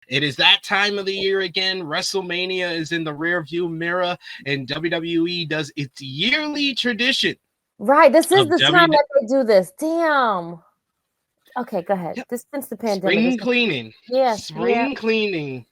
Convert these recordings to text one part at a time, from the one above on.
It is that time of the year again. WrestleMania is in the rearview mirror, and WWE does its yearly tradition Right. This is of the time W that they do this. Damn. Okay, go ahead. This since the pandemic. spring cleaning. Yes, yeah. Spring cleaning.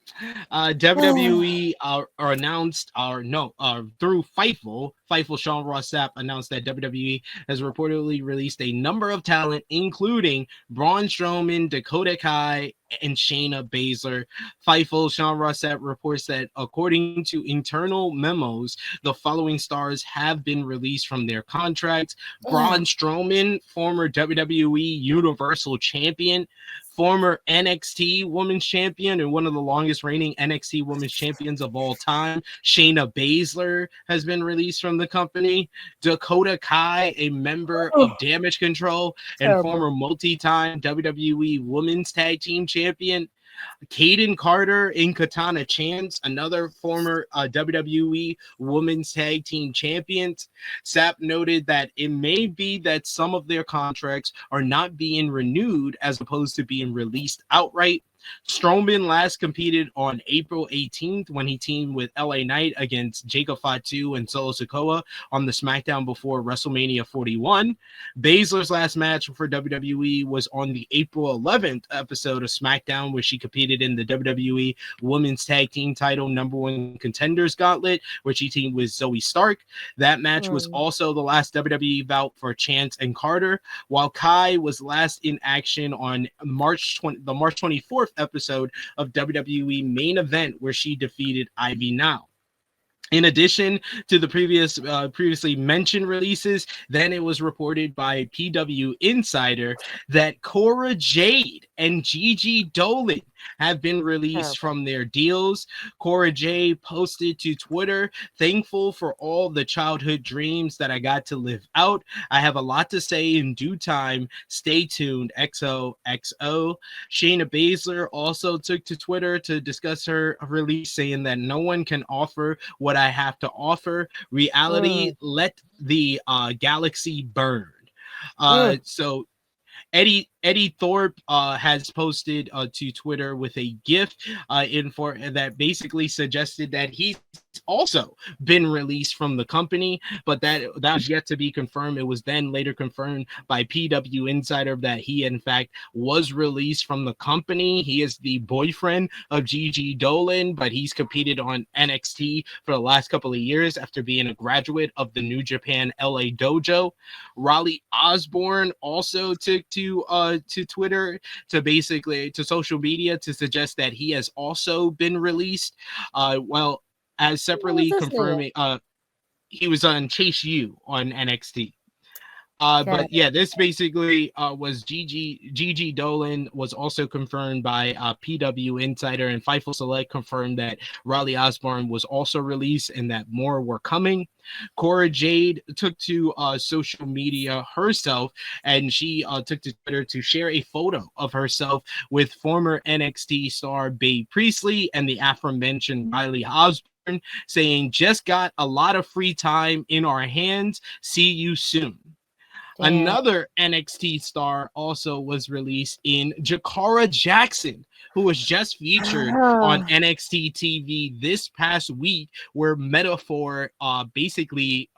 WWE are announced, or no, through Fightful Sean Ross Sapp announced that WWE has reportedly released a number of talent, including Braun Strowman, Dakota Kai, and Shayna Baszler. Fightful Sean Ross Sapp reports that according to internal memos, the following stars have been released from their contracts. Braun Damn. Strowman, former WWE Universal Champion, former NXT Women's Champion, and one of the longest reigning NXT Women's Champions of all time. Shayna Baszler has been released from the company. Dakota Kai, a member of Damage Control and Terrible. former multi-time WWE Women's Tag Team Champion. Caden Carter and Katana Chance, another former WWE Women's Tag Team Champions. Sapp noted that it may be that some of their contracts are not being renewed as opposed to being released outright. Strowman last competed on April 18th when he teamed with LA Knight against Jacob Fatu and Solo Sikoa on the SmackDown before WrestleMania 41. Baszler's last match for WWE was on the April 11th episode of SmackDown, where she competed in the WWE Women's Tag Team title number one contenders gauntlet, where she teamed with Zoe Stark. That match was also the last WWE bout for Chance and Carter, while Kai was last in action on the March 24th episode of WWE Main Event, where she defeated Ivy Now. In addition to the previously mentioned releases, then it was reported by PW Insider that Cora Jade and Gigi Dolan have been released from their deals. Cora Jade posted to Twitter, "Thankful for all the childhood dreams that I got to live out. I have a lot to say in due time. Stay tuned. XOXO." Shayna Baszler also took to Twitter to discuss her release, saying that no one can offer what I have to offer. Reality, let the galaxy burn. So Eddie Thorpe has posted to Twitter with a GIF that basically suggested that he's also been released from the company, but that was yet to be confirmed. It was then later confirmed by PW Insider that he in fact was released from the company. He is the boyfriend of Gigi Dolan, but he's competed on NXT for the last couple of years after being a graduate of the New Japan LA Dojo. Raleigh Osborne also took to Twitter, to social media, to suggest that he has also been released. As separately confirming, he was on Chase U on NXT. But yeah, this basically was Gigi Dolan was also confirmed by PW Insider, and Fightful Select confirmed that Raleigh Osborne was also released and that more were coming. Cora Jade took to social media herself, and she took to Twitter to share a photo of herself with former NXT star Babe Priestley and the aforementioned Riley Osborne, saying, "Just got a lot of free time in our hands. See you soon." Another NXT star also was released in Jakara Jackson, who was just featured on NXT TV this past week, where Metaphor basically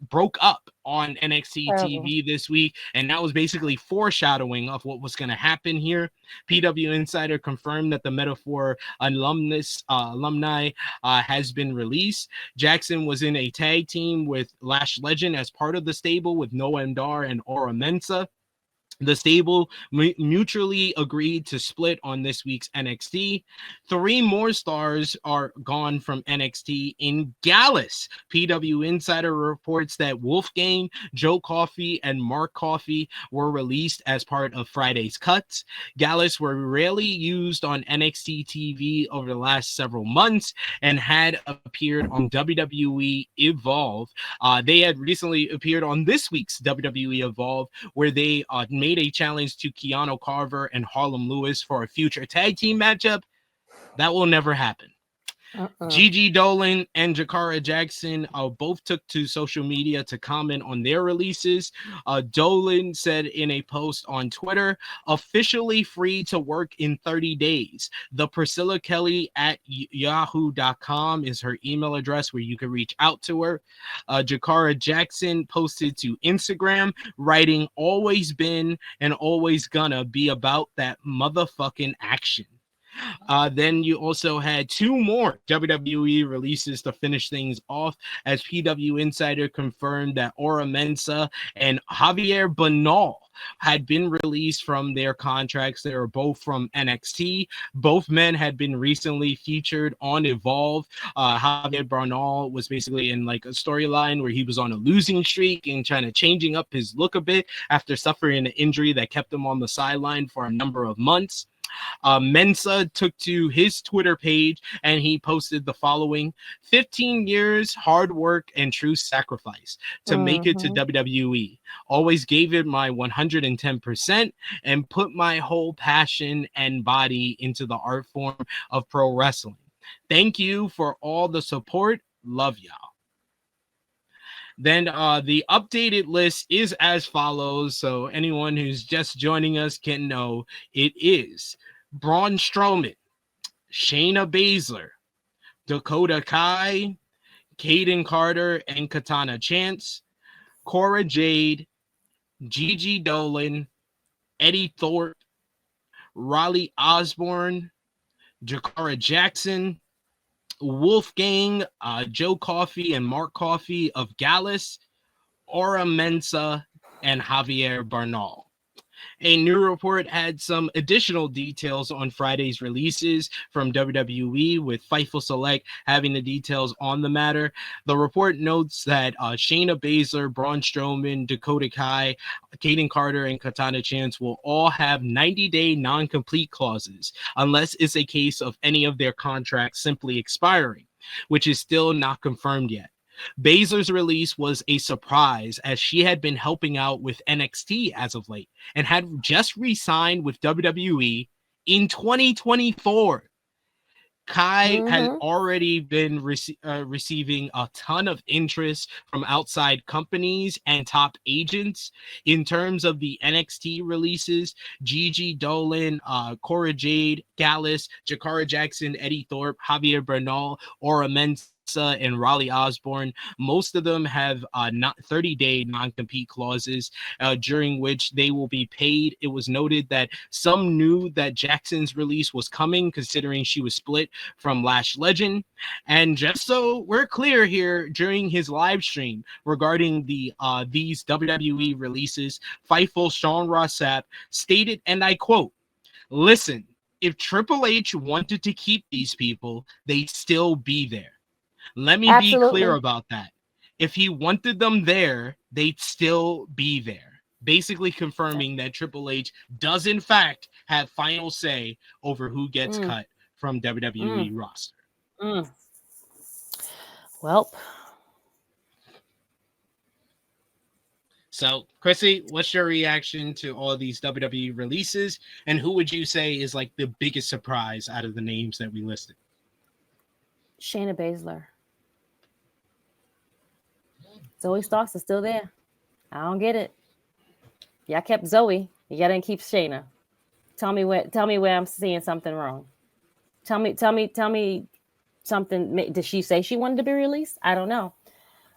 broke up on NXT TV this week, and that was basically foreshadowing of what was going to happen here. PW Insider confirmed that the Metaphor alumni has been released. Jackson was in a tag team with Lash Legend as part of the stable with Noam Dar and Aura Mensa. The stable mutually agreed to split on this week's NXT. 3 more stars are gone from NXT in Gallus. PW Insider reports that Wolfgang, Joe Coffey, and Mark Coffey were released as part of Friday's cuts. Gallus were rarely used on NXT TV over the last several months and had appeared on WWE Evolve. They had recently appeared on this week's WWE Evolve, where they made a challenge to Keanu Carver and Harlem Lewis for a future tag team matchup. That will never happen. Gigi Dolan and Jakara Jackson both took to social media to comment on their releases. Dolan said in a post on Twitter, officially free to work in 30 days. The Priscilla Kelly at yahoo.com is her email address where you can reach out to her. Jakara Jackson posted to Instagram, writing, always been and always gonna be about that motherfucking action. Then you also had two more WWE releases to finish things off, as PW Insider confirmed that Ora Mensa and Javier Bernal had been released from their contracts. They were both from NXT. Both men had been recently featured on Evolve. Javier Bernal was basically in like a storyline where he was on a losing streak and trying to changing up his look a bit after suffering an injury that kept him on the sideline for a number of months. Mensa took to his Twitter page and he posted the following: 15 years, hard work, and true sacrifice to make it to WWE. Always gave it my 110% and put my whole passion and body into the art form of pro wrestling. Thank you for all the support. Love y'all. Then the updated list is as follows. So anyone who's just joining us can know it is Braun Strowman, Shayna Baszler, Dakota Kai, Kaden Carter and Katana Chance, Cora Jade, Gigi Dolan, Eddie Thorpe, Raleigh Osborne, Jakara Jackson, Wolfgang, Joe Coffey and Mark Coffey of Gallus, Ora Mensa, and Javier Bernal. A new report had some additional details on Friday's releases from WWE, with Fightful Select having the details on the matter. The report notes that Shayna Baszler, Braun Strowman, Dakota Kai, Kaden Carter, and Katana Chance will all have 90-day non-complete clauses, unless it's a case of any of their contracts simply expiring, which is still not confirmed yet. Baszler's release was a surprise, as she had been helping out with NXT as of late and had just re-signed with WWE in 2024. Kai had already been receiving a ton of interest from outside companies and top agents. In terms of the NXT releases, Gigi Dolan, Cora Jade, Gallus, Jakara Jackson, Eddie Thorpe, Javier Bernal, Ora Mensa, and Raleigh Osborne. Most of them have not 30-day non-compete clauses during which they will be paid. It was noted that some knew that Jackson's release was coming, considering she was split from Lash Legend. And just so we're clear here, during his live stream regarding the these WWE releases, Fightful Sean Ross Sapp stated, and I quote, "Listen, if Triple H wanted to keep these people, they'd still be there. Let me be clear about that. If he wanted them there, they'd still be there." Basically confirming that Triple H does, in fact, have final say over who gets cut from WWE roster. Well. So, Chrissy, what's your reaction to all these WWE releases? And who would you say is like the biggest surprise out of the names that we listed? Shayna Baszler. Zoe Starks is still there. I don't get it. Y'all kept Zoe. You gotta keep Shayna. Tell me where I'm seeing something wrong. Tell me something. Did she say she wanted to be released? I don't know.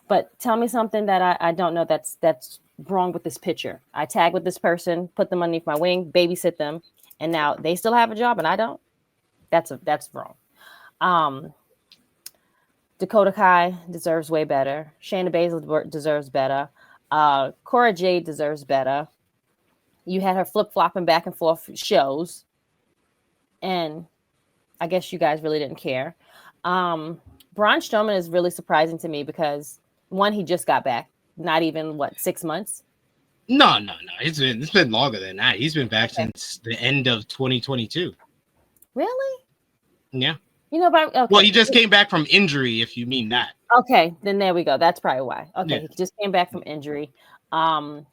But tell me something that I don't know that's wrong with this picture. I tag with this person, put them underneath my wing, babysit them, and now they still have a job and I don't. That's wrong. Dakota Kai deserves way better. Shayna Baszler deserves better. Cora Jade deserves better. You had her flip-flopping back and forth shows. And I guess you guys really didn't care. Braun Strowman is really surprising to me because, one, he just got back. Not even, 6 months? No. It's been longer than that. He's been back since the end of 2022. Really? Yeah. Okay. Well, he just came back from injury, if you mean that. Okay, then there we go. That's probably why. Okay, He just came back from injury.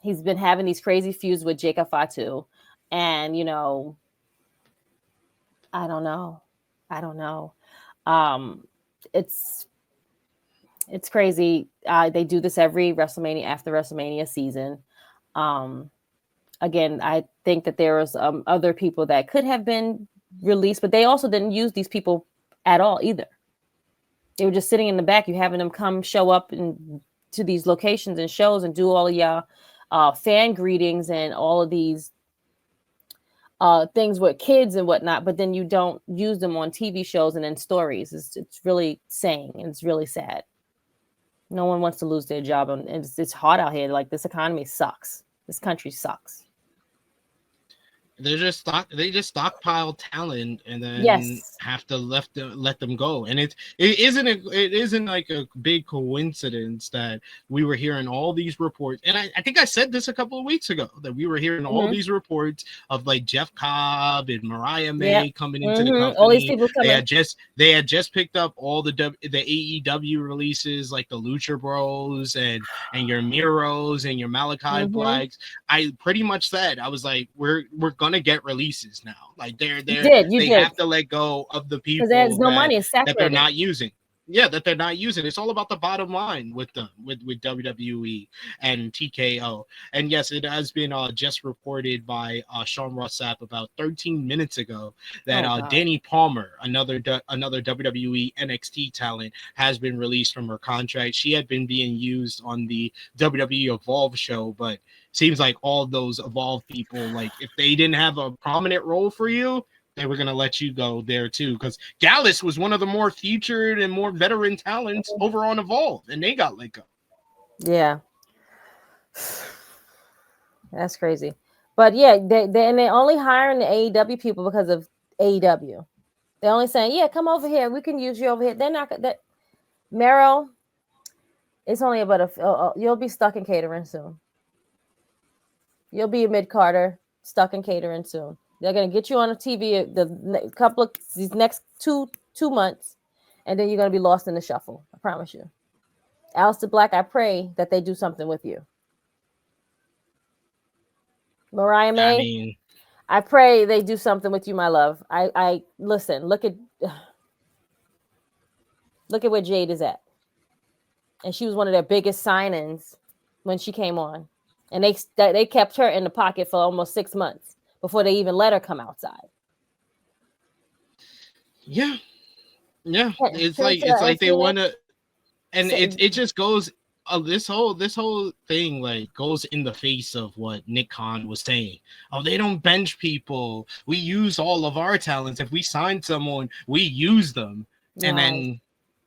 He's been having these crazy feuds with Jacob Fatu, and I don't know. it's crazy. They do this every WrestleMania after WrestleMania season. Again, I think that there was other people that could have been released, but they also didn't use these people at all either. They were just sitting in the back. You having them come show up and to these locations and shows and do all of y'all fan greetings and all of these things with kids and whatnot, but then you don't use them on TV shows and in stories. It's really saying, and it's really sad. No one wants to lose their job, and it's hot out here. Like, this economy sucks. This country sucks. They just stockpile talent and then Yes. have to let them go. And it isn't like a big coincidence that we were hearing all these reports. And I think I said this a couple of weeks ago, that we were hearing all these reports of like Jeff Cobb and Mariah May coming into the company. All these people coming. They had just picked up all the AEW releases, like the Lucha Bros and your Miros and your Malachi Blacks. I pretty much said, I was like, we're gonna get releases now. Like they have to let go of the people there's no money. It's that they're not using. Yeah, that they're not using. It's all about the bottom line with them, with WWE and TKO. And yes, it has been just reported by Sean Ross Sapp about 13 minutes ago that Danny Palmer, another WWE NXT talent, has been released from her contract. She had been being used on the WWE Evolve show, but seems like all those Evolve people, like if they didn't have a prominent role for you, they were going to let you go there too, because Gallus was one of the more featured and more veteran talents over on Evolve, and they got let go. Yeah. That's crazy. But yeah, they only hiring the AEW people because of AEW. They're only saying, yeah, come over here. We can use you over here. They're not that. Meryl, it's only about you'll be stuck in catering soon. You'll be a mid-carder stuck in catering soon. They're going to get you on a TV these next two months, and then you're going to be lost in the shuffle. I promise you. Aleister Black, I pray that they do something with you. Mariah May, I pray they do something with you, my love. I listen, look at where Jade is at. And she was one of their biggest signings when she came on. And they kept her in the pocket for almost 6 months before they even let her come outside. Yeah. It's like they want to, and it just goes. This whole thing like goes in the face of what Nick Khan was saying. Oh, they don't bench people. We use all of our talents. If we sign someone, we use them, and then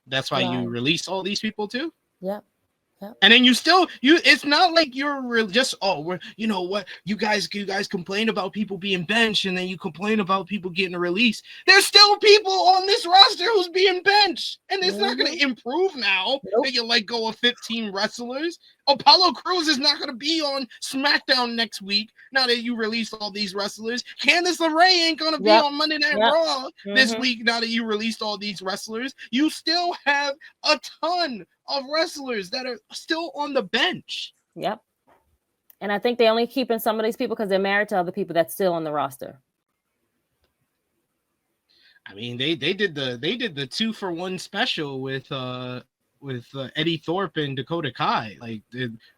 that's why you release all these people too. Yep. And then it's not like you're just you know what, you guys complain about people being benched and then you complain about people getting a release. There's still people on this roster who's being benched, and it's not going to improve now that you let go of 15 wrestlers. Apollo Crews is not going to be on SmackDown next week now that you released all these wrestlers. Candice LeRae ain't going to be on Monday Night Raw this week now that you released all these wrestlers. You still have a ton of wrestlers that are still on the bench. Yep. And I think they only keeping some of these people because they're married to other people that's still on the roster. I mean, they did the 2-for-1 special with Eddie Thorpe and Dakota Kai, like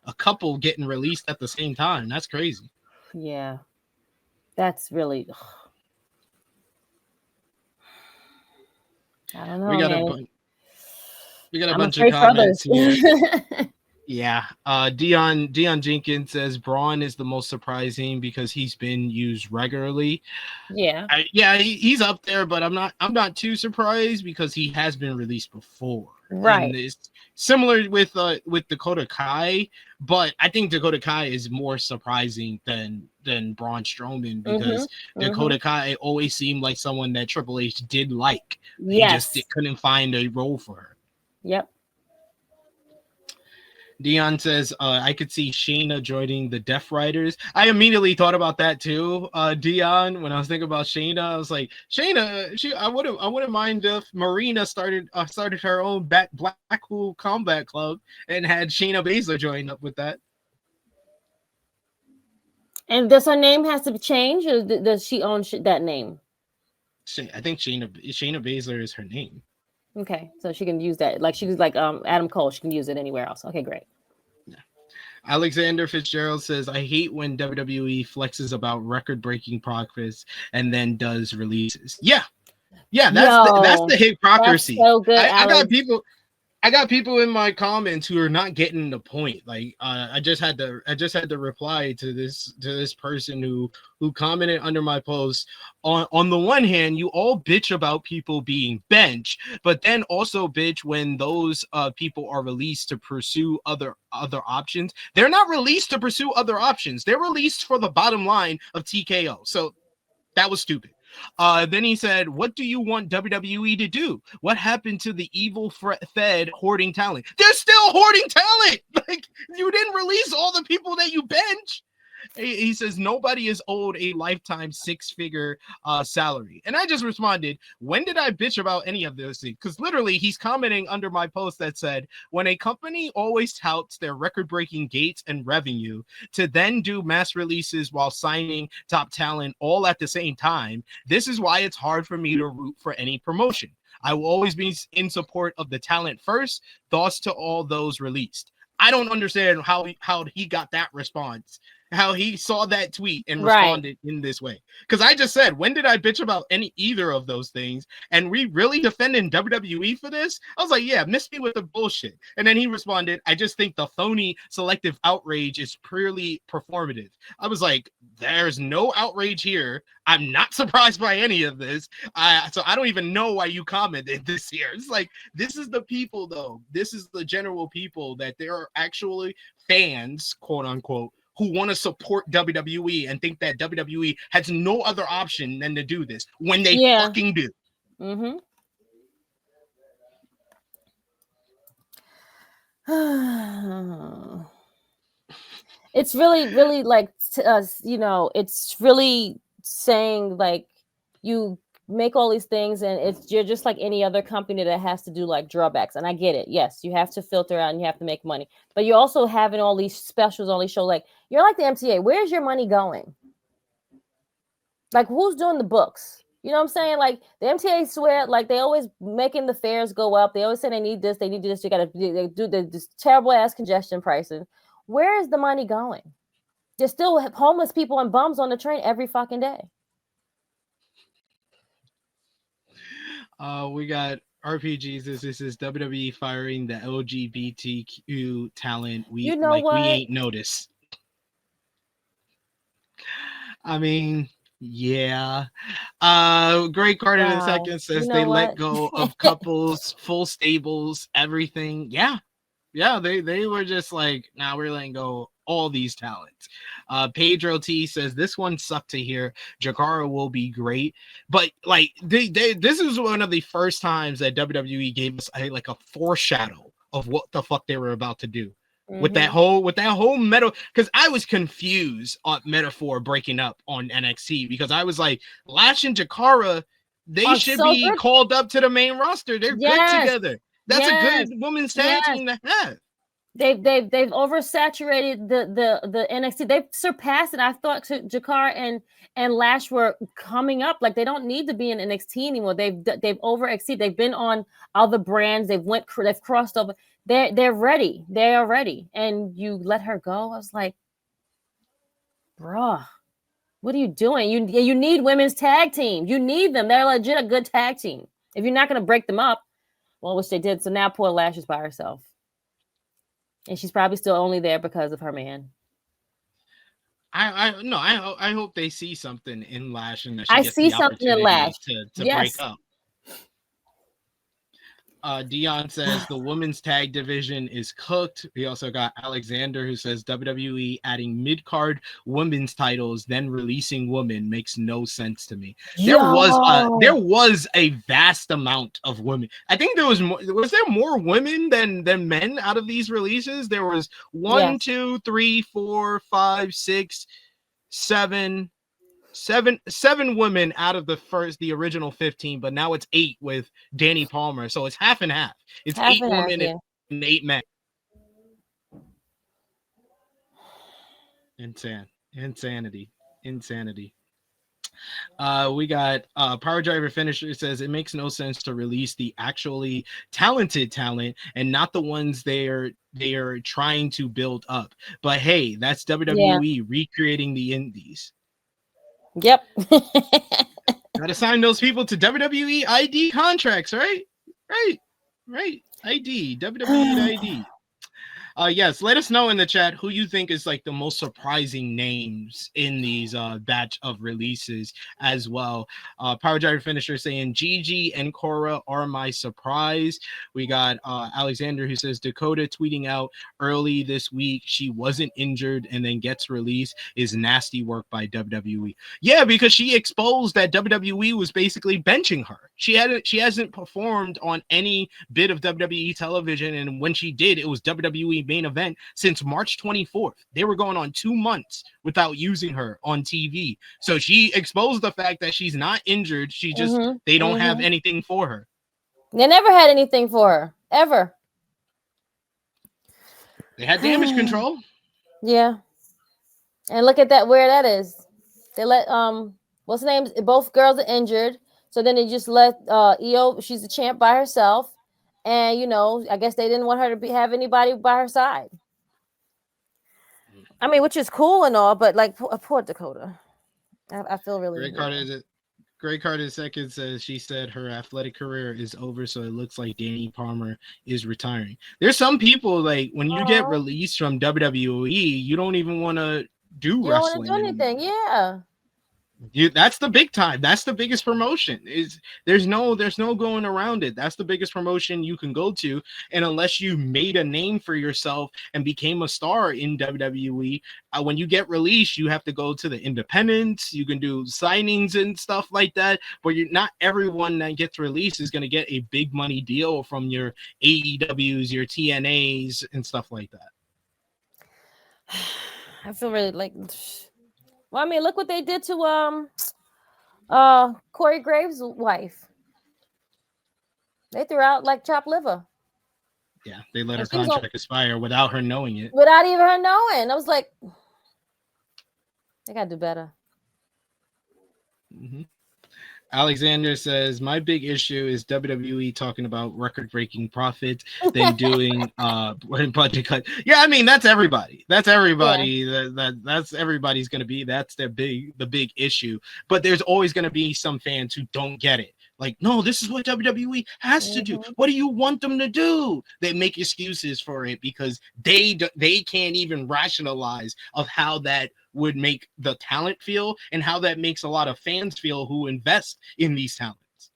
a couple getting released at the same time. That's crazy. Yeah, that's really. I don't know. We got a bunch of comments here. Yeah. Dion Jenkins says Braun is the most surprising because he's been used regularly. Yeah. He's up there, but I'm not too surprised because he has been released before. Right. And it's similar with Dakota Kai, but I think Dakota Kai is more surprising than Braun Strowman because Dakota Kai always seemed like someone that Triple H did like. Yes. He just couldn't find a role for her. Yep. Dion says, I could see Shayna joining the Death Riders. I immediately thought about that too, Dion. When I was thinking about Shayna, I was like, Shayna, I wouldn't mind if Marina started her own Blackpool Combat Club and had Shayna Baszler join up with that. And does her name has to change, or does she own that name? I think Shayna Baszler is her name. Okay, so she can use that. Like she's like Adam Cole. She can use it anywhere else. Okay, great. Alexander Fitzgerald says, I hate when WWE flexes about record-breaking progress and then does releases. Yeah. Yeah, that's Yo, the that's hypocrisy. so good, I got Alex. people in my comments who are not getting the point. Like I just had to reply to this person who commented under my post. On the one hand, you all bitch about people being benched, but then also bitch when those people are released to pursue other options. They're not released to pursue other options. They're released for the bottom line of TKO. So that was stupid. Then he said, what do you want WWE to do? What happened to the evil Fed hoarding talent? They're still hoarding talent. Like, you didn't release all the people that you bench. He says nobody is owed a lifetime six-figure salary. And I just responded, when did I bitch about any of those things? Because literally he's commenting under my post that said, when a company always touts their record-breaking gates and revenue to then do mass releases while signing top talent all at the same time, this is why it's hard for me to root for any promotion. I will always be in support of the talent first. Thoughts to all those released. I don't understand how he got that response, how he saw that tweet and Right. responded in this way. Because I just said, when did I bitch about either of those things? And we really defending WWE for this? I was like, yeah, miss me with the bullshit. And then he responded, I just think the phony selective outrage is purely performative. I was like, there's no outrage here. I'm not surprised by any of this. So I don't even know why you commented this here. It's like, this is the people, though. This is the general people that there are actually fans, quote unquote, who want to support WWE and think that WWE has no other option than to do this when they fucking do. Mm-hmm. It's really, really like, it's really saying like you make all these things and you're just like any other company that has to do like drawbacks. And I get it. Yes, you have to filter out and you have to make money, but you're also having all these specials, all these shows. Like you're like the MTA. Where's your money going? Like who's doing the books? You know what I'm saying? Like the MTA swear, like they always making the fares go up. They always say they need this, they need this. You got to do this terrible ass congestion pricing. Where is the money going? There's still homeless people and bums on the train every fucking day. We got RPGs. This is WWE firing the LGBTQ talent. You know We what? ain't noticed. I mean, yeah. Greg Carter Wow. II says You they know let what? go of couples, full stables, everything. Yeah, they were just like, nah, we're letting go all these talents. Pedro T says this one sucked to hear. Jakara will be great, but like this is one of the first times that WWE gave us like a foreshadow of what the fuck they were about to do. With that whole meta, because I was confused on metaphor breaking up on NXT because I was like, Lash and Jakara, they should so be good. called up to the main roster. They're good Yes. together. That's a Yes. good women's tag Yes. team to have. They've oversaturated the NXT. They've surpassed it. I thought Jakar and Lash were coming up. Like they don't need to be in NXT anymore. They've over exceeded. They've been on other brands. They've crossed over. They're ready. They are ready. And you let her go. I was like, bruh, what are you doing? You need women's tag team. You need them. They're legit a good tag team. If you're not going to break them up, well, which they did. So now poor Lash is by herself. And she's probably still only there because of her man. I hope they see something in Lash and that she I gets see the something in Lash. opportunity to break Yes. up. Dion says the women's tag division is cooked. We also got Alexander who says WWE adding mid-card women's titles, then releasing women makes no sense to me. There was a vast amount of women. I think there was more. Was there more women than men out of these releases? There was 1, 2, 3, 4, 5, 6, 7. Seven women out of the original 15, but now it's 8 with Danny Palmer, so it's half and half. It's half 8 women and 8 men. Insanity. We got Power Driver Finisher says it makes no sense to release the actually talented talent and not the ones they are trying to build up. But hey, that's Yeah. WWE recreating the indies. Yep. Gotta sign those people to WWE ID contracts, right? Right. Right. ID. WWE ID. Yes, let us know in the chat who you think is like the most surprising names in these batch of releases as well. Power Driver Finisher saying Gigi and Cora are my surprise. We got Alexander who says Dakota tweeting out early this week she wasn't injured and then gets released is nasty work by WWE. Yeah, because she exposed that WWE was basically benching her. She hasn't performed on any bit of WWE television, and when she did, it was WWE main event since March 24th. They were going on 2 months without using her on TV. So she exposed the fact that she's not injured. She just they don't have anything for her. They never had anything for her ever. They had damage control. Yeah. And look at that, where that is. They let what's the name? Both girls are injured. So then they just let Io, she's a champ by herself. And I guess they didn't want her to have anybody by her side. I mean, which is cool and all, but like poor Dakota. I feel really Greg Carter second says she said her athletic career is over, so it looks like Danny Palmer is retiring. There's some people like when you get released from WWE, you don't even want to do you wrestling. don't want to do anything. Yeah. That's the big time. That's the biggest promotion. There's no going around it. That's the biggest promotion you can go to. And unless you made a name for yourself and became a star in WWE, when you get released, you have to go to the independents. You can do signings and stuff like that. But not everyone that gets released is going to get a big money deal from your AEWs, your TNAs, and stuff like that. I feel really like. Well, I mean, look what they did to Corey Graves' wife. They threw out like chopped liver. Yeah, they let her contract expire without her knowing it. Without even her knowing. I was like, they gotta do better. Alexander says my big issue is WWE talking about record-breaking profits, then doing budget cut. Yeah, I mean that's everybody. That's everybody. Yeah. That's everybody's gonna be. That's the big issue. But there's always gonna be some fans who don't get it. Like, no, this is what WWE has to do. What do you want them to do? They make excuses for it because they can't even rationalize of how that would make the talent feel and how that makes a lot of fans feel who invest in these talents.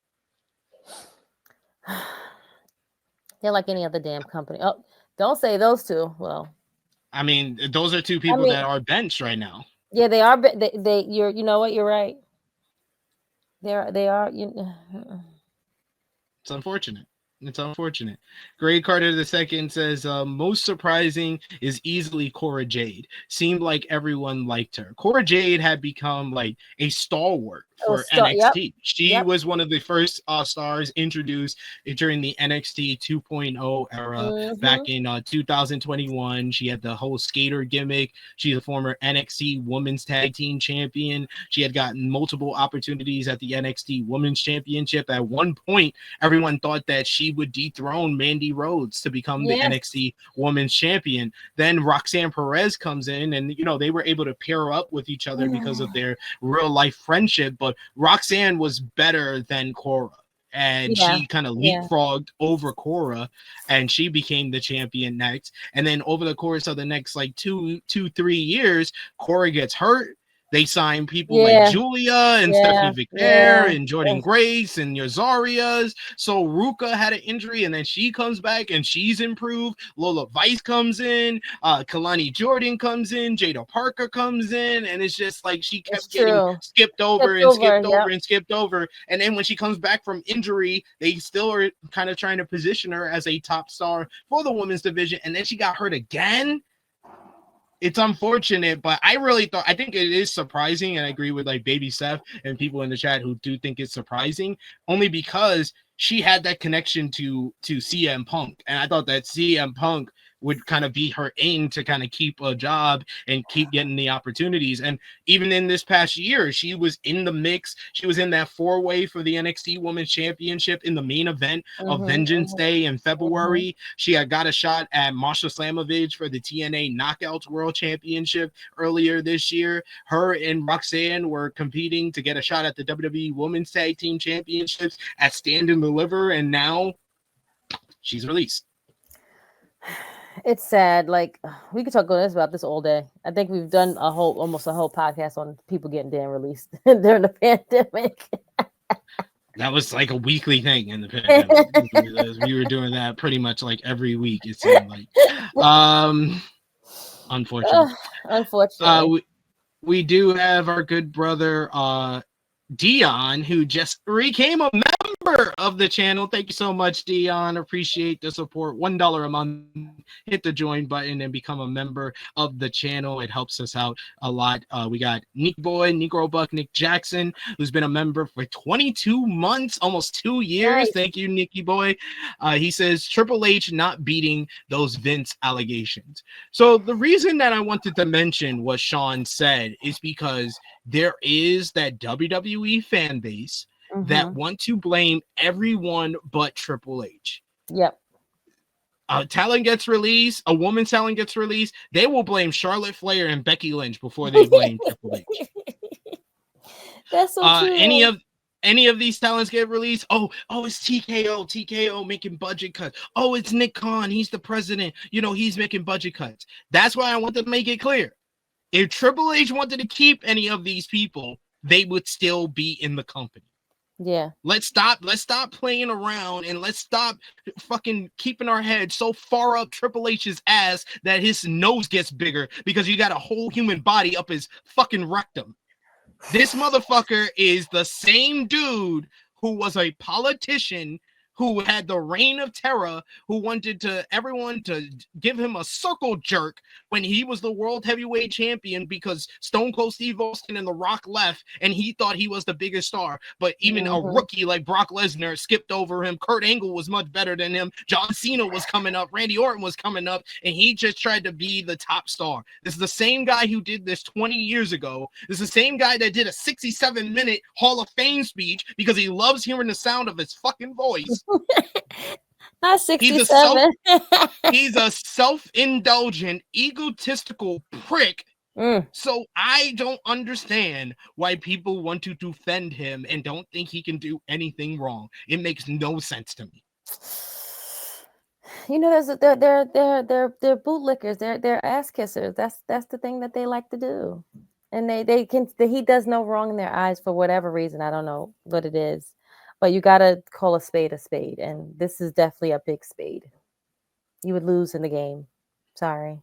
They're like any other damn company. Oh, don't say those two. Well, I mean, those are two people that are benched right now. Yeah, they are. You know what? You're right. They are. It's unfortunate. It's unfortunate. Greg Carter II says, most surprising is easily Cora Jade. Seemed like everyone liked her. Cora Jade had become like a stalwart for NXT. Yep. She was one of the first stars introduced during the NXT 2.0 era back in 2021. She had the whole skater gimmick. She's a former NXT Women's Tag Team Champion. She had gotten multiple opportunities at the NXT Women's Championship. At one point, everyone thought that she would dethrone Mandy Rhodes to become the NXT Women's Champion. Then Roxanne Perez comes in, and they were able to pair up with each other because of their real life friendship. But Roxanne was better than Cora, and she kind of leapfrogged over Cora, and she became the champion next. And then over the course of the next like 3 years, Cora gets hurt. They sign people like Julia and Stephanie Victor and Jordan Grace and Yazarias. So Ruka had an injury, and then she comes back and she's improved. Lola Vice comes in. Kalani Jordan comes in. Jada Parker comes in. And it's just like she kept getting skipped over. And then when she comes back from injury, they still are kind of trying to position her as a top star for the women's division. And then she got hurt again. It's unfortunate, but I think it is surprising, and I agree with like Baby Seth and people in the chat who do think it's surprising, only because she had that connection to CM Punk, and I thought that CM Punk would kind of be her aim to kind of keep a job and keep getting the opportunities. And even in this past year, she was in the mix. She was in that 4-way for the NXT Women's Championship in the main event of Vengeance Day in February. She had got a shot at Masha Slamovich for the TNA Knockouts World Championship earlier this year. Her and Roxanne were competing to get a shot at the WWE Women's Tag Team Championships at Stand and Deliver, and now she's released. It's sad. Like, we could talk about this all day. I think we've done almost a whole podcast on people getting damn released during the pandemic. That was like a weekly thing in the pandemic. We were doing that pretty much like every week, it seemed like. Unfortunately. We do have our good brother Dion, who just became a member of the channel. Thank you so much, Dion. Appreciate the support. $1 a month. Hit the join button and become a member of the channel. It helps us out a lot. We got Nick Boy, Negro Buck, Nick Jackson, who's been a member for 22 months, almost 2 years. Nice. Thank you, Nicky Boy. He says Triple H not beating those Vince allegations. So the reason that I wanted to mention what Sean said is because there is that WWE fan base that want to blame everyone but Triple H. Yep. Talent gets released, a woman's talent gets released, they will blame Charlotte Flair and Becky Lynch before they blame Triple H. That's so true. Any of these talents get released. Oh, it's TKO making budget cuts. Oh, it's Nick Khan, he's the president. He's making budget cuts. That's why I want to make it clear. If Triple H wanted to keep any of these people, they would still be in the company. Yeah. Let's stop playing around and let's stop fucking keeping our head so far up Triple H's ass that his nose gets bigger because you got a whole human body up his fucking rectum. This motherfucker is the same dude who was a politician who had the reign of terror, who wanted everyone to give him a circle jerk when he was the world heavyweight champion because Stone Cold Steve Austin and The Rock left and he thought he was the biggest star. But even a rookie like Brock Lesnar skipped over him. Kurt Angle was much better than him. John Cena was coming up. Randy Orton was coming up, and he just tried to be the top star. This is the same guy who did this 20 years ago. This is the same guy that did a 67-minute Hall of Fame speech because he loves hearing the sound of his fucking voice. Not 67. He's a self-indulgent, egotistical prick. So I don't understand why people want to defend him and don't think he can do anything wrong. It makes no sense to me. They're bootlickers. They're ass kissers. That's the thing that they like to do. And he does no wrong in their eyes for whatever reason. I don't know what it is. But you got to call a spade, and this is definitely a big spade. You would lose in the game. Sorry.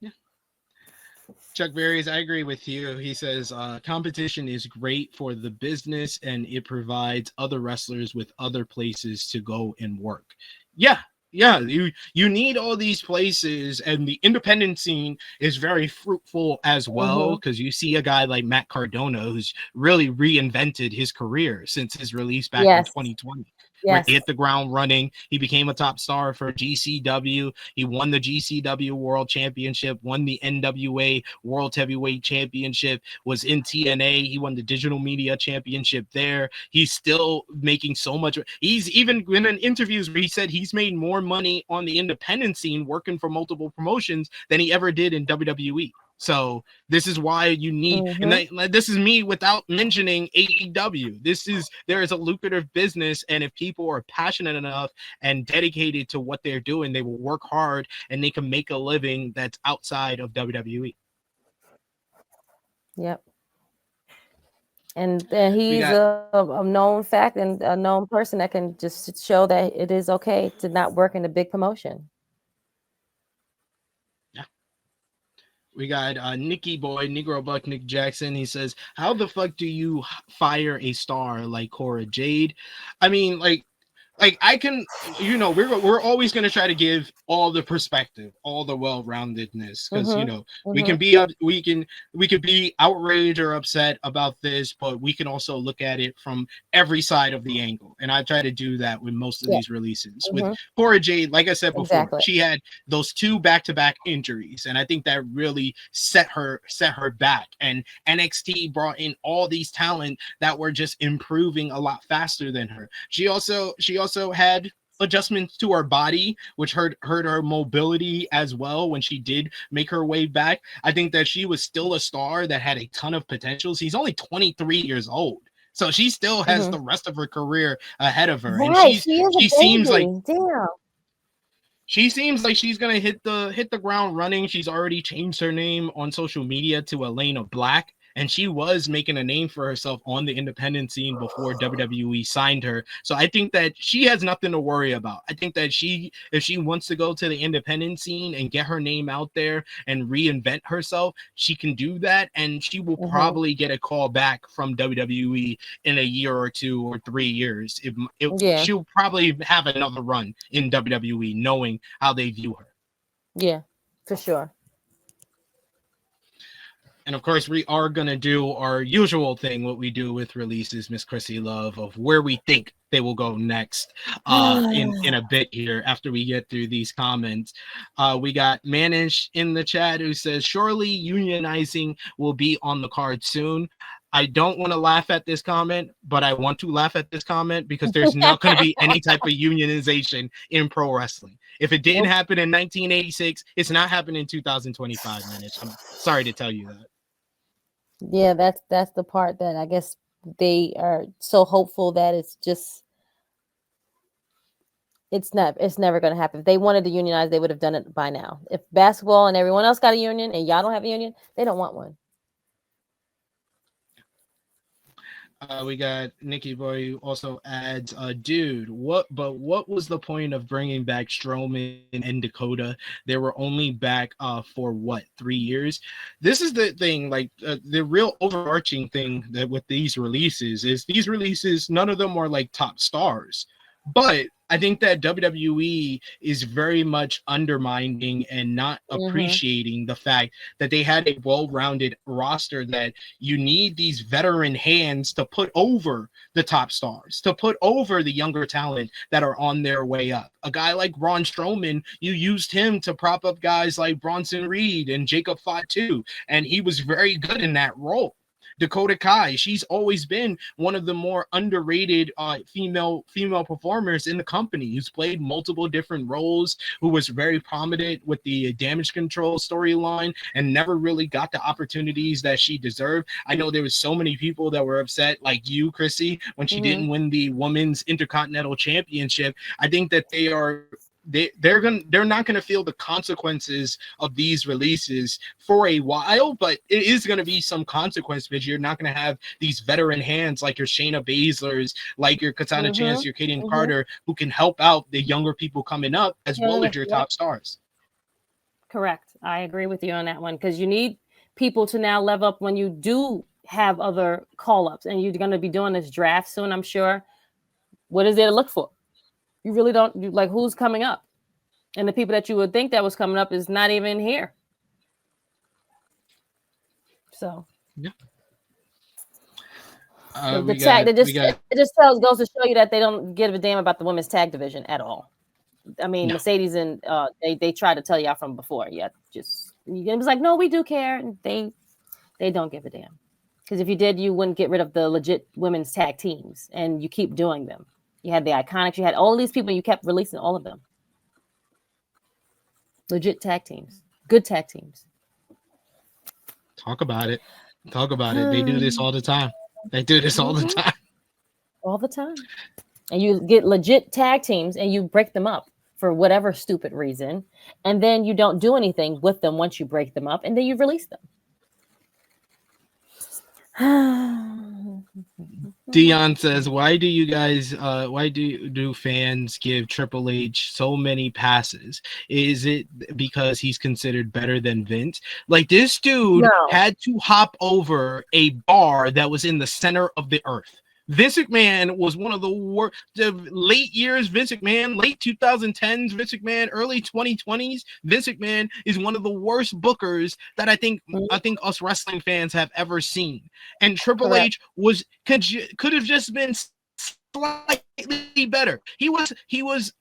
Yeah. Chuck Berries, I agree with you. He says competition is great for the business, and it provides other wrestlers with other places to go and work. Yeah. You need all these places, and the independent scene is very fruitful as well because you see a guy like Matt Cardona who's really reinvented his career since his release back in 2020. Where he hit the ground running. He became a top star for GCW. He won the GCW World Championship, won the NWA World Heavyweight Championship, was in TNA. He won the Digital Media Championship there. He's still making so much. He's even been in interviews where he said he's made more money on the independent scene working for multiple promotions than he ever did in WWE. So this is why you need, and this is me without mentioning AEW. There is a lucrative business, and if people are passionate enough and dedicated to what they're doing, they will work hard and they can make a living that's outside of WWE. Yep. And he's a known fact and a known person that can just show that it is okay to not work in a big promotion. We got Nicky Boy, Negro Buck, Nick Jackson. He says, how the fuck do you fire a star like Cora Jade? I mean, like like I can, we're always going to try to give all the perspective, all the well-roundedness, because we can be we can be outraged or upset about this, but we can also look at it from every side of the angle, and I try to do that with most of Yeah. these releases. With Cora Jade, like I said before, Exactly. she had those 2 back-to-back injuries, and I think that really set her back, and NXT brought in all these talent that were just improving a lot faster than her. She also had adjustments to her body, which hurt her mobility as well when she did make her way back. I think that she was still a star that had a ton of potential. She's only 23 years old, so she still has the rest of her career ahead of her. And Right, she is a she seems like baby. Damn. she seems like she's gonna hit the ground running. She's already changed her name on social media to Elena Black, and she was making a name for herself on the independent scene before WWE signed her. So I think that she has nothing to worry about. I think that if she wants to go to the independent scene and get her name out there and reinvent herself, she can do that, and she will probably get a call back from WWE in a year or 2 or 3 years. She'll probably have another run in WWE, knowing how they view her. Yeah, for sure. And of course, we are going to do our usual thing, what we do with releases, Miss Chrissy Love, of where we think they will go next in a bit here after we get through these comments. We got Manish in the chat who says, surely unionizing will be on the card soon. I don't want to laugh at this comment, but I want to laugh at this comment because there's not going to be any type of unionization in pro wrestling. If it didn't happen in 1986, it's not happening in 2025, Manish. I'm sorry to tell you that. Yeah, that's the part that I guess they are so hopeful that it's never going to happen. If they wanted to unionize, they would have done it by now. If basketball and everyone else got a union and y'all don't have a union, they don't want one. We got Nikki Boy who also adds, dude, what was the point of bringing back Strowman and Dakota? They were only back for 3 years. This is the thing, like the real overarching thing that with these releases is none of them are like top stars, but I think that WWE is very much undermining and not appreciating the fact that they had a well-rounded roster, that you need these veteran hands to put over the top stars, to put over the younger talent that are on their way up. A guy like Braun Strowman, you used him to prop up guys like Bronson Reed and Jacob Fatu, and he was very good in that role. Dakota Kai, she's always been one of the more underrated female performers in the company, who's played multiple different roles, who was very prominent with the Damage Control storyline and never really got the opportunities that she deserved. I know there was so many people that were upset, like you, Chrissy, when she didn't win the Women's Intercontinental Championship. I think that they're not going to feel the consequences of these releases for a while, but it is going to be some consequence, because you're not going to have these veteran hands like your Shayna Baszlers, like your Katana Chance, your Kaden Carter, who can help out the younger people coming up as well as your top stars. Correct. I agree with you on that one, because you need people to now level up when you do have other call-ups, and you're going to be doing this draft soon, I'm sure. What is there to look for? You really don't like who's coming up, and the people that you would think that was coming up is not even here. So yeah, it just goes to show you that they don't give a damn about the women's tag division at all. I mean, no. Mercedes and they try to tell y'all from before. Yeah, it was like, no, we do care, and they don't give a damn, because if you did, you wouldn't get rid of the legit women's tag teams, and you keep doing them. You had the Iconics. You had all these people. You kept releasing all of them. Legit tag teams. Good tag teams. Talk about it. They do this all the time. All the time. And you get legit tag teams and you break them up for whatever stupid reason. And then you don't do anything with them once you break them up, and then you release them. Dion says, why do fans give Triple H so many passes? Is it because he's considered better than Vince? Like, this dude had to hop over a bar that was in the center of the earth. Vince McMahon was one of the worst. The late years, Vince McMahon, late 2010s, Vince McMahon, early 2020s, Vince McMahon is one of the worst bookers that I think us wrestling fans have ever seen. And Triple H could have just been slightly better. He was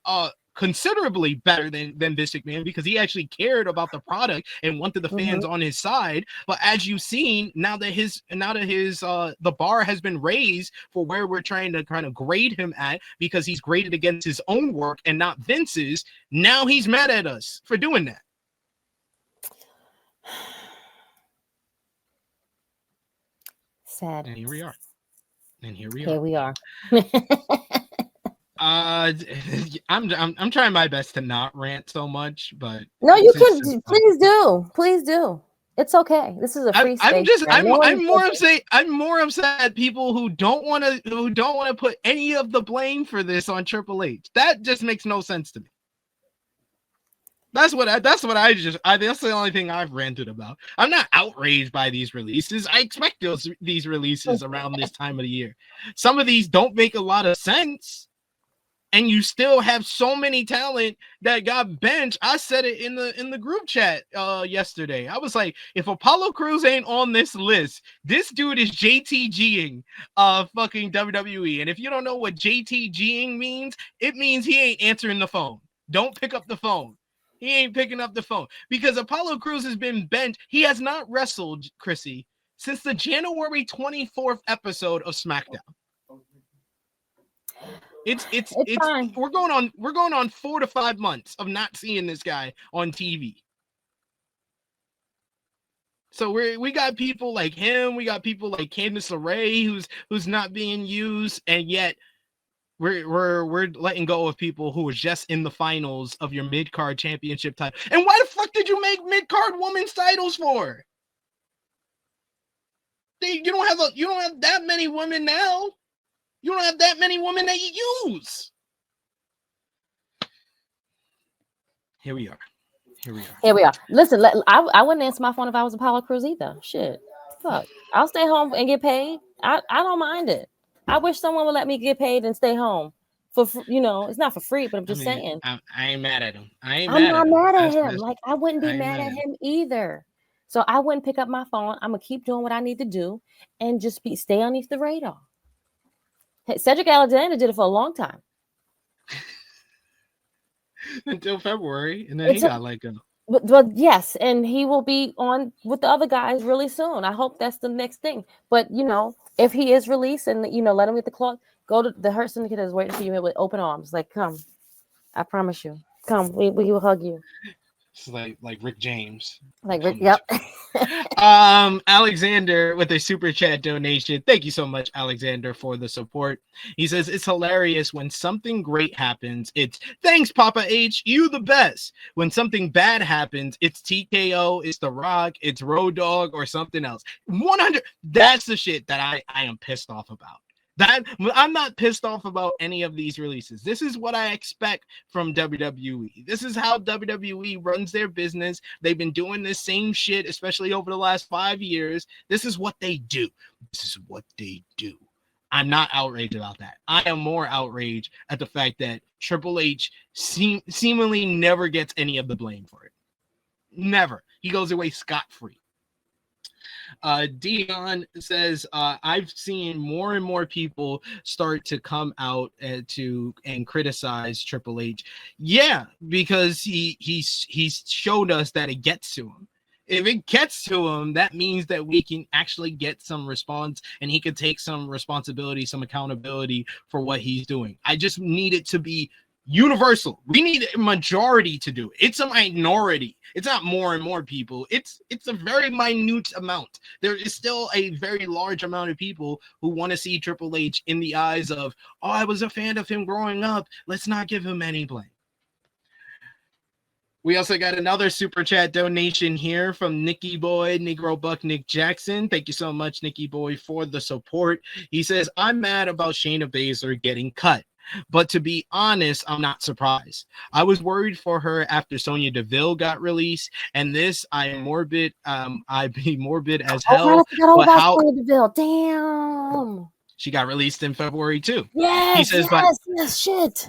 considerably better than Vince McMahon because he actually cared about the product and wanted the fans on his side. But as you've seen, now that his the bar has been raised for where we're trying to kind of grade him at, because he's graded against his own work and not Vince's, now he's mad at us for doing that. Sad. And here we are. Here we are. I'm trying my best to not rant so much, but no, you can. Please do. It's okay. This is a free space. I'm more upset at people who don't want to put any of the blame for this on Triple H. That just makes no sense to me. That's the only thing I've ranted about. I'm not outraged by these releases. I expect these releases around this time of the year. Some of these don't make a lot of sense. And you still have so many talent that got benched. I said it in the group chat yesterday. I was like, if Apollo Crews ain't on this list, this dude is JTGing fucking WWE. And if you don't know what JTGing means, it means he ain't answering the phone. Don't pick up the phone. He ain't picking up the phone because Apollo Crews has been benched. He has not wrestled, Chrissy, since the January 24th episode of SmackDown. It's fine. We're going on 4 to 5 months of not seeing this guy on TV. So we got people like him, we got people like Candice LeRae who's not being used, and yet we're letting go of people who was just in the finals of your mid-card championship title. And why the fuck did you make mid-card women's titles for? You don't have that many women now. You don't have that many women that you use. Here we are. Listen, I wouldn't answer my phone if I was Apollo Crews either. Shit. Fuck. I'll stay home and get paid. I don't mind it. I wish someone would let me get paid and stay home. It's not for free, but I'm just saying. I ain't mad at him. I'm not mad at him. Like, I wouldn't be mad at him either. So I wouldn't pick up my phone. I'm going to keep doing what I need to do and just stay underneath the radar. Hey, Cedric Alexander did it for a long time. Until February, and then he got let go. But yes, and he will be on with the other guys really soon. I hope that's the next thing. But, if he is released and, let him get the clock, go to the Hurt Syndicate is waiting for you with open arms. Like, come. I promise you. Come. We will hug you. It's like Rick James. Like Rick, yep. Alexander with a super chat donation. Thank you so much, Alexander, for the support. He says it's hilarious when something great happens. It's thanks, Papa H. You the best. When something bad happens, it's TKO, it's The Rock, it's Road Dogg, or something else. 100. That's the shit that I am pissed off about. That I'm not pissed off about any of these releases. This is what I expect from WWE. This is how WWE runs their business. They've been doing this same shit, especially over the last 5 years. This is what they do. I'm not outraged about that. I am more outraged at the fact that Triple H seemingly never gets any of the blame for it. Never. He goes away scot-free. Dion says, I've seen more and more people start to come out and criticize Triple H. Yeah, because he's showed us that it gets to him. If it gets to him, that means that we can actually get some response and he can take some responsibility, some accountability for what he's doing. I just need it to be universal. We need a majority to do it. It's a minority. It's not more and more people. It's a very minute amount. There is still a very large amount of people who want to see Triple H in the eyes of, oh, I was a fan of him growing up. Let's not give him any blame. We also got another super chat donation here from Nicky Boy, Negro Buck Nick Jackson. Thank you so much, Nicky Boy, for the support. He says, I'm mad about Shayna Baszler getting cut. But to be honest, I'm not surprised. I was worried for her after Sonya Deville got released, and this I'd be morbid as hell. Sonya Deville. Damn. She got released in February too. Yes, He says, yes, shit.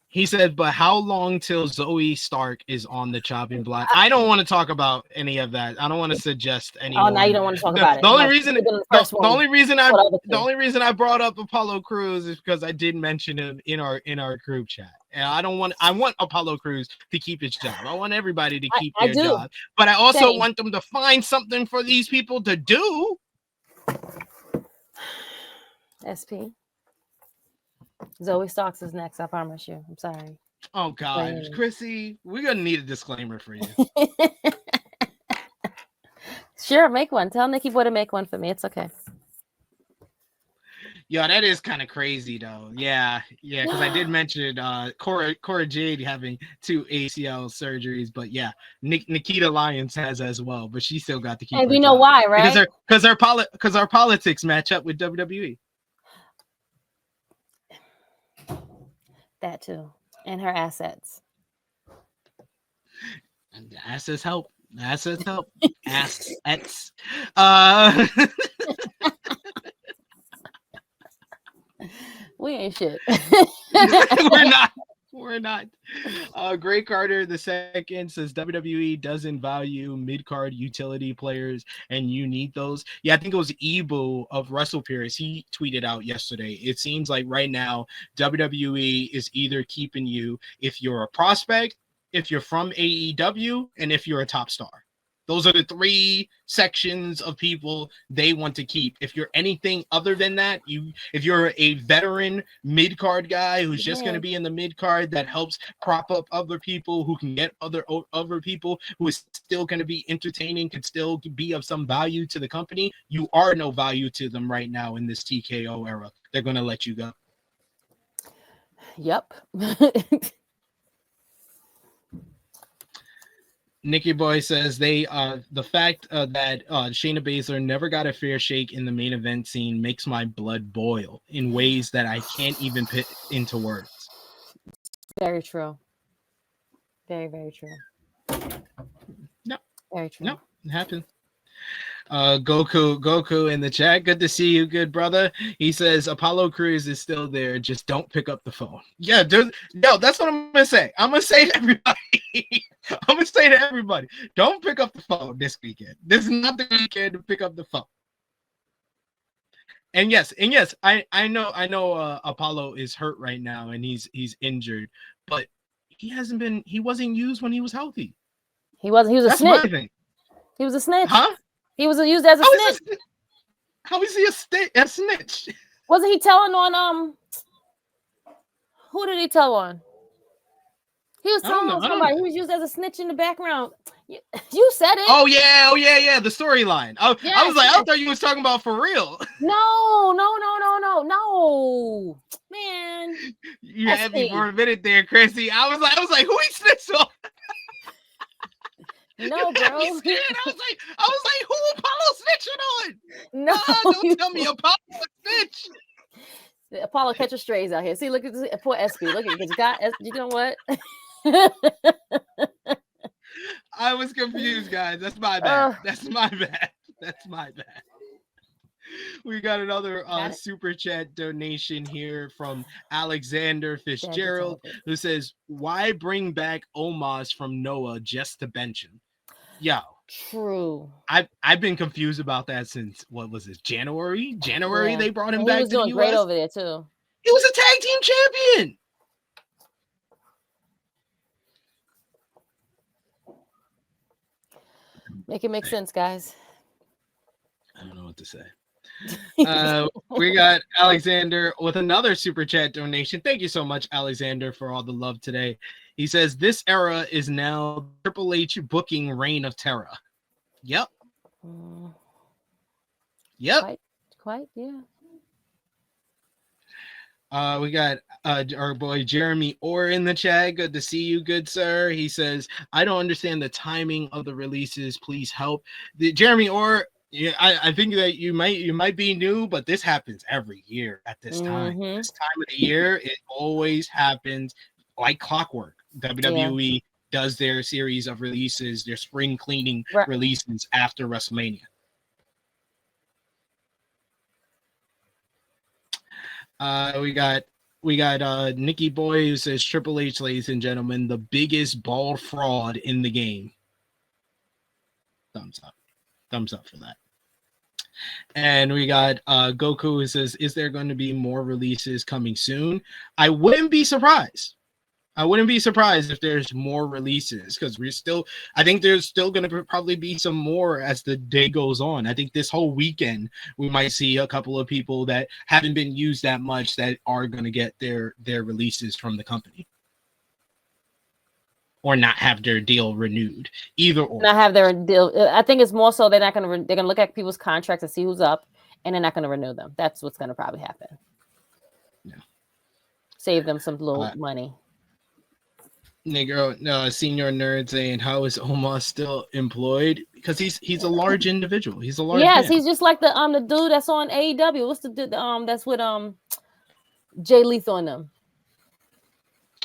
He said, but how long till Zoe Stark is on the chopping block? I don't want to talk about any of that. I don't want to suggest any. Oh, now you don't want to talk about it. The only reason, the only reason I brought up Apollo Crews is because I did mention him in our group chat, and I want Apollo Crews to keep his job. I want everybody to keep their job, but I also want them to find something for these people to do. SP. Zoe Starks is next. I promise you. I'm sorry. Oh God, Chrissy, we're gonna need a disclaimer for you. Sure, make one. Tell Nikki Boy to make one for me. It's okay. Yeah, that is kind of crazy though. Yeah, because I did mention Cora Jade having 2 ACL surgeries, but yeah, Nikita Lyons has as well, but she still got to keep. And we know why, right? Because our politics match up with WWE. That too, and her assets. And the assets help. Assets. We ain't shit. We're not. Gray Carter II says WWE doesn't value mid-card utility players, and you need those. Yeah, I think it was Ebu of WrestlePeers. He tweeted out yesterday. It seems like right now WWE is either keeping you if you're a prospect, if you're from AEW, and if you're a top star. Those are the 3 sections of people they want to keep. If you're anything other than that, if you're a veteran mid-card guy who's just going to be in the mid-card that helps prop up other people, who can get other people, who is still going to be entertaining, can still be of some value to the company, you are no value to them right now in this TKO era. They're going to let you go. Yep. Nikki Boy says the fact that Shayna Baszler never got a fair shake in the main event scene makes my blood boil in ways that I can't even put into words. Very true. Very, very true. No. Very true. No, it happened. Goku in the chat. Good to see you, good brother. He says Apollo Crews is still there. Just don't pick up the phone. Yeah, that's what I'm gonna say. I'm gonna say to everybody. Don't pick up the phone this weekend. This is not the weekend to pick up the phone. And yes, I know Apollo is hurt right now and he's injured, but he wasn't used when he was healthy. He was a That's snitch. My thing. He was a snitch. Huh? He was used as a snitch. How is he a snitch? Wasn't he telling on who did he tell on? He was telling on somebody. He was used as a snitch in the background. You said it. Oh yeah. The storyline. I was like, I thought you was talking about for real. No. Man. You had me for a minute there, Chrissy. I was like, who he snitched on? No, bro. I was like, who Apollo snitching on? No, don't tell me Apollo snitch. Apollo catches strays out here. See, look at this poor SP. Look at this guy. You know what? I was confused, guys. That's my bad. That's my bad. We got another super chat donation here from Alexander Fitzgerald, who says, "Why bring back Omos from Noah just to bench him?" Yo, true. I've been confused about that since what was it? January they brought him back to the US. He was doing great over there too. He was a tag team champion. Make it make sense, guys. I don't know what to say. We got Alexander with another super chat donation. Thank you so much, Alexander, for all the love today. He says this era is now Triple H booking Reign of Terror. Yep. Quite, yeah. We got our boy Jeremy Orr in the chat. Good to see you, good sir. He says, I don't understand the timing of the releases. Please help. Jeremy Orr, yeah, I think that you might be new, but this happens every year at this time. This time of the year, it always happens like clockwork. WWE does their series of releases, their spring cleaning releases after WrestleMania. We got Nikki Boy who says Triple H, ladies and gentlemen, the biggest bald fraud in the game. Thumbs up. Thumbs up for that. And we got Goku who says, is there going to be more releases coming soon? I wouldn't be surprised. I wouldn't be surprised if there's more releases because I think there's still going to probably be some more as the day goes on. I think this whole weekend we might see a couple of people that haven't been used that much that are going to get their releases from the company or not have their deal renewed. Either or. Not have their deal. I think it's more so they're not going to. They're going to look at people's contracts and see who's up, and they're not going to renew them. That's what's going to probably happen. Yeah. Save them some little money. Negro, senior nerd saying, how is Omar still employed? Because he's a large individual. He's a large man. He's just like the dude that's on AEW. What's the that's with Jay Lethal in them?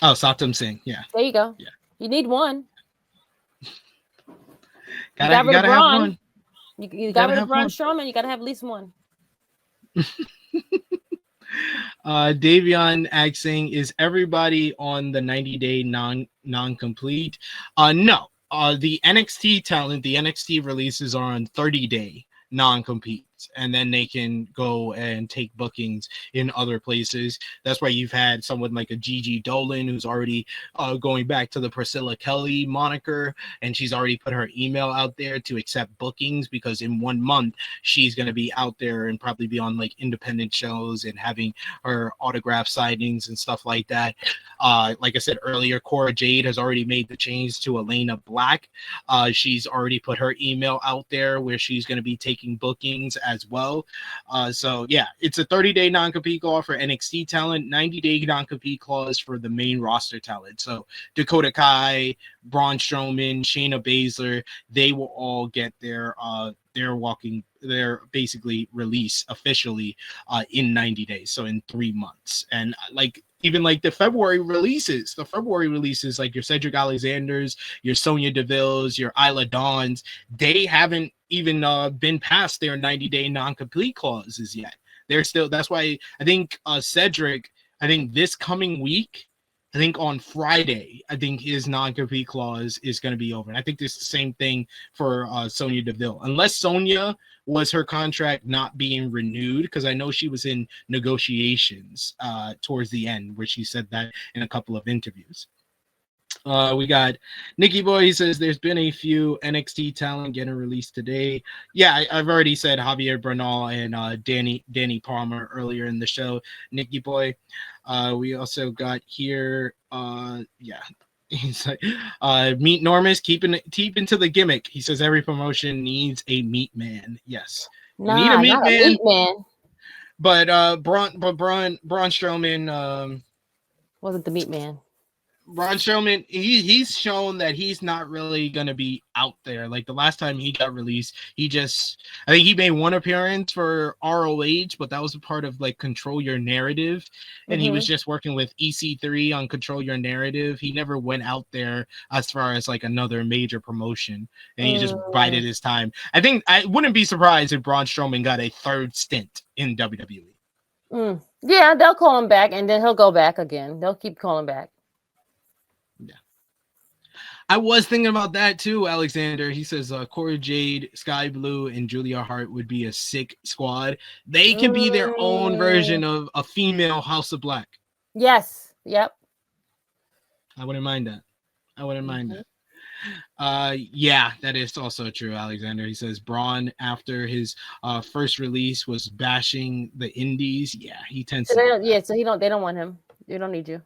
Oh, Satam Singh. Yeah. There you go. Yeah. You need one. You gotta have one. You got rid of Braun Strowman. You gotta have at least one. Davion asking, is everybody on the 90-day non-complete? No. The NXT talent, the NXT releases are on 30-day non-competes, and then they can go and take bookings in other places. That's why you've had someone like a Gigi Dolan who's already going back to the Priscilla Kelly moniker, and she's already put her email out there to accept bookings because in 1 month she's going to be out there and probably be on like independent shows and having her autograph signings and stuff like that. Like I said earlier, Cora Jade has already made the change to Elena Black. She's already put her email out there where she's going to be taking bookings as well. So yeah, it's a 30-day non-compete clause for NXT talent, 90-day non-compete clause for the main roster talent. So Dakota Kai, Braun Strowman, Shayna Baszler, they will all get their basically release officially in 90 days, so in 3 months. And like even like the February releases like your Cedric Alexanders, your Sonya Deville's, your Isla Dawns, they haven't even been past their 90-day non-complete clauses yet. They're still, that's why I think Cedric, I think this coming week, I think on Friday, I think his non-compete clause is going to be over. And I think it's the same thing for Sonya Deville. Unless Sonya was her contract not being renewed, because I know she was in negotiations towards the end where she said that in a couple of interviews. We got Nikki Boy. He says there's been a few NXT talent getting released today. Yeah, I've already said Javier Bernal and Danny Palmer earlier in the show. Nikki Boy. We also got here. He's like, Meet Normus, keeping to the gimmick. He says every promotion needs a meat man. Yes, you need a meat man. But Braun Strowman wasn't the meat man. Braun Strowman, he's shown that he's not really going to be out there. Like the last time he got released, I think he made one appearance for ROH, but that was a part of like Control Your Narrative. And he was just working with EC3 on Control Your Narrative. He never went out there as far as like another major promotion. And he just bided his time. I think I wouldn't be surprised if Braun Strowman got a third stint in WWE. Yeah, they'll call him back and then he'll go back again. They'll keep calling back. Yeah, I was thinking about that too, Alexander. He says Cora Jade, Sky Blue, and Julia Hart would be a sick squad. They can be their own version of a female House of Black. Yes. Yep. I wouldn't mind that. Yeah, that is also true, Alexander. He says Braun, after his first release, was bashing the indies. Yeah, he tends to. So they don't want him. They don't need you.